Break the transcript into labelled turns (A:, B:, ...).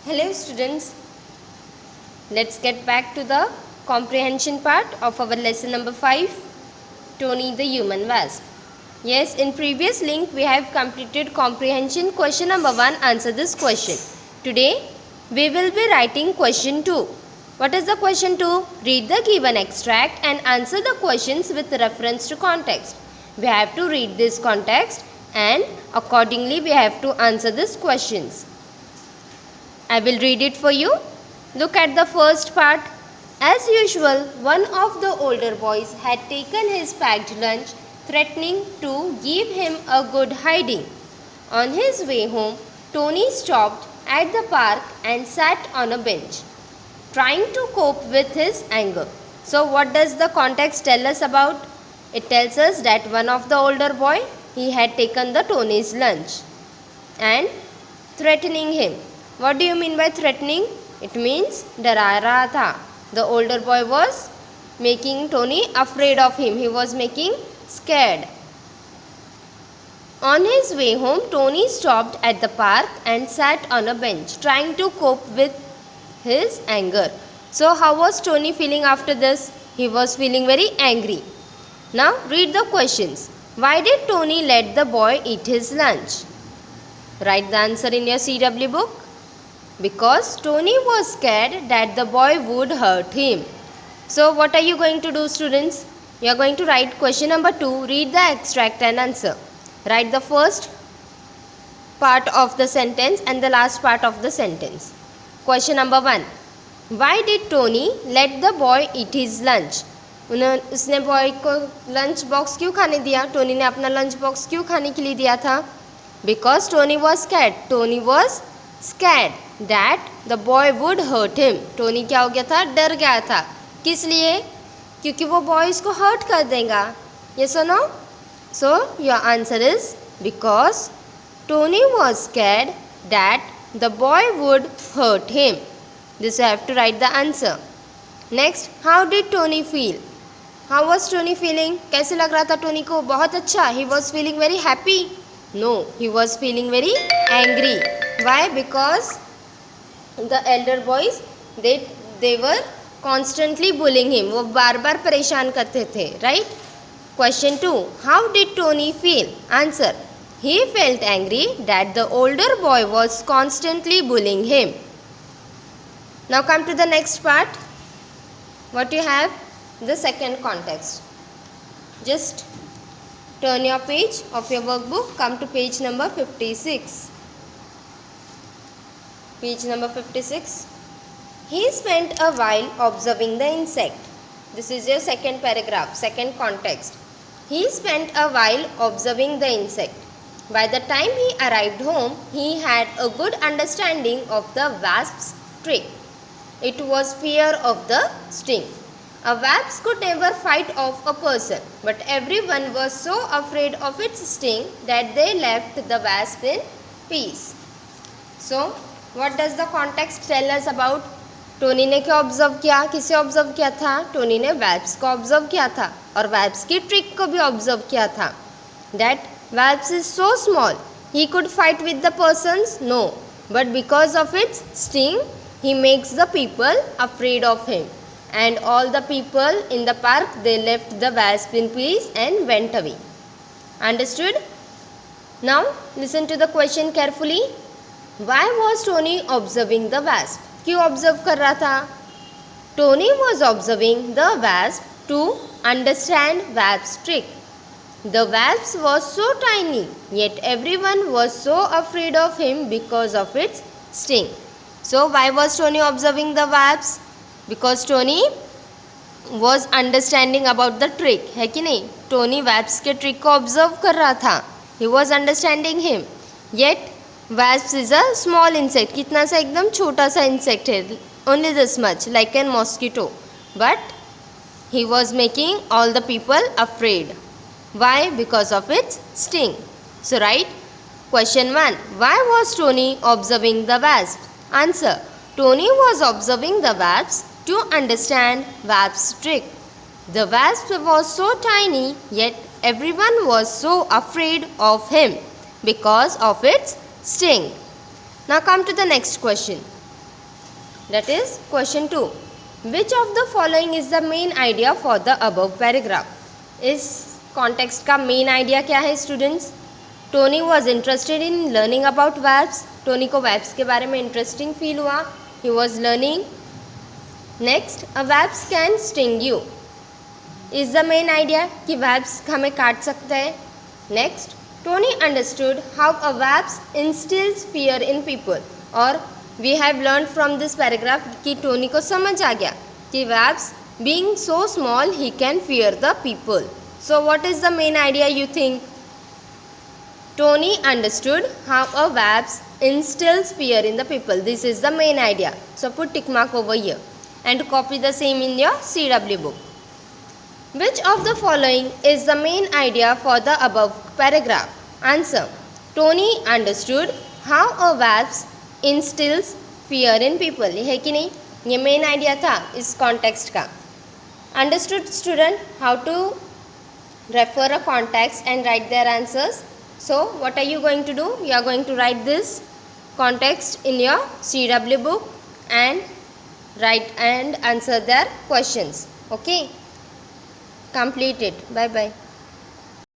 A: Hello students, let's get back to the comprehension part of our lesson number 5, Tony the Human Wasp. Yes, in previous link we have completed comprehension question number 1, answer this question. Today we will be writing question 2. What is the question 2? Read the given extract and answer the questions with reference to context. We have to read this context and accordingly we have to answer these questions. I will read it for you. Look at the first part. As usual, one of the older boys had taken his packed lunch, threatening to give him a good hiding. On his way home, Tony stopped at the park and sat on a bench, trying to cope with his anger. So what does the context tell us about? It tells us that one of the older boy, he had taken the Tony's lunch and threatening him. What do you mean by threatening? It means डरा रहा था. The older boy was making Tony afraid of him. He was making scared. On his way home, Tony stopped at the park and sat on a bench, trying to cope with his anger. So how was Tony feeling after this? He was feeling very angry. Now read the questions. Why did Tony let the boy eat his lunch? Write the answer in your CW book. Because Tony was scared that the boy would hurt him. So what are you going to do, students? You are going to write question number 2, read the extract and answer. Write the first part of the sentence and the last part of the sentence. Question number 1. Why did Tony let the boy eat his lunch? उसने boy को lunch box क्यों खाने दिया? Tony ने अपना lunch box क्यों खाने के लिए दिया था? Because Tony was scared. Tony was scared that the boy would hurt him. Tony क्या हो गया था? डर गया था. किस लिए? क्योंकि वो बॉय इसको हर्ट कर देगा. Yes or no? So your answer is because Tony was scared that the boy would hurt him. This you have to write the answer. Next, how did Tony feel? How was Tony feeling? कैसे लग रहा था Tony को? बहुत अच्छा. He was feeling very happy. No, he was feeling very angry. Why? Because the elder boys they were constantly bullying him. वो बार बार परेशान करते थे. Right? Question 2. How did Tony feel? Answer. He felt angry that the older boy was constantly bullying him. Now come to the next part. What you have? The second context. Just turn your page of your workbook. Come to page number 56. Page number 56. He spent a while observing the insect. This is your second paragraph, second context. He spent a while observing the insect. By the time he arrived home, he had a good understanding of the wasp's trick. It was fear of the sting. A wasp could never fight off a person, but everyone was so afraid of its sting that they left the wasp in peace. So, what does the context tell us about? Tony ने क्या observe किया? किसे observe किया था? Tony ने वैप्स को observe किया था और वैप्स की ट्रिक को भी ऑब्जर्व किया था. That wasp is so small, he could fight with the persons? No, but because of its sting, he makes the people afraid of him. And all the people in the park, they left the wasp in peace and went away. Understood? Now listen to the question carefully. Why was Tony observing the wasp? क्यों observe कर रहा था? Tony was observing the wasp to understand wasp's trick. The wasp was so tiny, yet everyone was so afraid of him because of its sting. So why was Tony observing the wasp? Because Tony was understanding about the trick. है कि नहीं? Tony wasp के trick को observe कर रहा था. He was understanding him. Yet wasp is a small insect. कितना सा एकदम छोटा सा insect है. Only this much, like a mosquito. But he was making all the people afraid. Why? Because of its sting. So write question 1. Why was Tony observing the wasp? Answer. Tony was observing the wasp to understand wasp's trick. The wasp was so tiny, yet everyone was so afraid of him because of its sting. Now come to the next question. That is question 2. Which of the following is the main idea for the above paragraph? इस context का main idea क्या है students? Tony was interested in learning about verbs. Tony को verbs के बारे में interesting feel हुआ. He was learning. Next, a verbs can sting you. Is the main idea कि verbs हमें काट सकते हैं. Next, Tony understood how a verbs instills fear in people. और we have learned from this paragraph कि Tony को समझ आ गया कि verbs being so small he can fear the people. So what is the main idea you think? Tony understood how a verbs instills fear in the people. This is the main idea. So put tick mark over here and copy the same in your CW book. Which of the following is the main idea for the above paragraph? Answer. Tony understood how a verbs instills fear in people. ये है कि नहीं? ये main idea था इस context का. Understood student how to refer a context and write their answers. So what are you going to do? You are going to write this context in your CW book and write and answer their questions. Okay? Complete it. Bye bye.